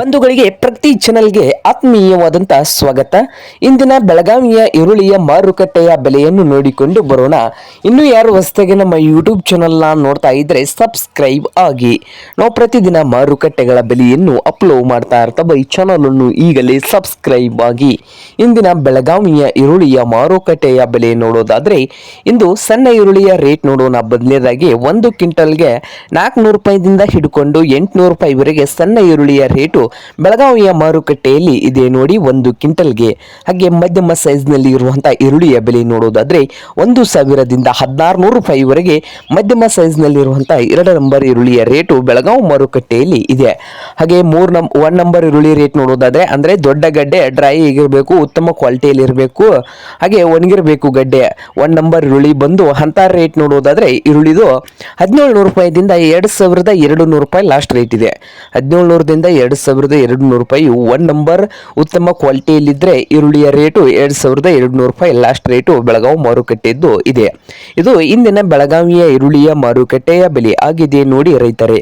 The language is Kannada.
ಬಂಧುಗಳಿಗೆ ಪ್ರತಿ ಚಾನೆಲ್ಗೆ ಆತ್ಮೀಯವಾದಂಥ ಸ್ವಾಗತ. ಇಂದಿನ ಬೆಳಗಾವಿಯ ಈರುಳ್ಳಿಯ ಮಾರುಕಟ್ಟೆಯ ಬೆಲೆಯನ್ನು ನೋಡಿಕೊಂಡು ಬರೋಣ. ಇನ್ನು ಯಾರು ಹೊಸದಾಗಿ ನಮ್ಮ ಯೂಟ್ಯೂಬ್ ಚಾನೆಲ್ನ ನೋಡ್ತಾ ಇದ್ರೆ ಸಬ್ಸ್ಕ್ರೈಬ್ ಆಗಿ. ನಾವು ಪ್ರತಿದಿನ ಮಾರುಕಟ್ಟೆಗಳ ಬೆಲೆಯನ್ನು ಅಪ್ಲೋಡ್ ಮಾಡ್ತಾ ಇರ್ತವೆ. ಈ ಚಾನಲನ್ನು ಈಗಲೇ ಸಬ್ಸ್ಕ್ರೈಬ್ ಆಗಿ. ಇಂದಿನ ಬೆಳಗಾವಿಯ ಈರುಳ್ಳಿಯ ಮಾರುಕಟ್ಟೆಯ ಬೆಲೆ ನೋಡೋದಾದ್ರೆ ಇಂದು ಸಣ್ಣ ಈರುಳ್ಳಿಯ ರೇಟ್ ನೋಡೋಣ. ಬದಲೇದಾಗಿ 1 ಕ್ವಿಂಟಲ್ಗೆ 400 ರೂಪಾಯಿದಿಂದ ಹಿಡ್ಕೊಂಡು 800 ರೂಪಾಯಿವರೆಗೆ ಸಣ್ಣ ಈರುಳ್ಳಿಯ ರೇಟು ಬೆಳಗಾವಿಯ ಮಾರುಕಟ್ಟೆಯಲ್ಲಿ ಇದೆ ನೋಡಿ 1 ಕ್ವಿಂಟಲ್ಗೆ. ಹಾಗೆ ಮಧ್ಯಮ ಸೈಜ್ನಲ್ಲಿ ಇರುವಂತಹ ಈರುಳ್ಳಿಯ ಬೆಲೆ ನೋಡೋದಾದ್ರೆ 1000 ದಿಂದ 1600 ರೂಪಾಯಿವರೆಗೆ ಮಧ್ಯಮ ಸೈಜ್ನಲ್ಲಿರುವಂತಹ 2 ನಂಬರ್ ಈರುಳ್ಳಿಯ ರೇಟು ಬೆಳಗಾವಿ ಮಾರುಕಟ್ಟೆಯಲ್ಲಿ ಇದೆ. ಹಾಗೆ 1 ನಂಬರ್ ಈರುಳ್ಳಿ ರೇಟ್ ನೋಡೋದಾದ್ರೆ ಅಂದ್ರೆ ದೊಡ್ಡ ಗಡ್ಡೆ ಡ್ರೈ ಆಗಿರಬೇಕು, ಉತ್ತಮ ಕ್ವಾಲಿಟಿಯಲ್ಲಿ ಇರಬೇಕು, ಹಾಗೆ ಒಣಗಿರಬೇಕು ಗಡ್ಡೆ. 1 ನಂಬರ್ ಈರುಳ್ಳಿ ಬಂದು ಅಂತ ರೇಟ್ ನೋಡೋದಾದ್ರೆ ಈರುಳ್ಳಿದು 1700 ರೂಪಾಯಿದಿಂದ 2200 ರೂಪಾಯಿ ಲಾಸ್ಟ್ ರೇಟ್ ಇದೆ. 1700 ದಿಂದ 2200 ರೂಪಾಯಿ 1 ನಂಬರ್ ಉತ್ತಮ ಕ್ವಾಲಿಟಿಯಲ್ಲಿದ್ದರೆ ಈರುಳ್ಳಿಯ ರೇಟು 2200 ರೂಪಾಯಿ ಲಾಸ್ಟ್ ರೇಟು ಬೆಳಗಾವಿ ಮಾರುಕಟ್ಟೆದ್ದು ಇದೆ. ಇದು ಇಂದಿನ ಬೆಳಗಾವಿಯ ಈರುಳ್ಳಿಯ ಮಾರುಕಟ್ಟೆಯ ಬೆಲೆ ಆಗಿದೆ ನೋಡಿ ರೈತರೇ.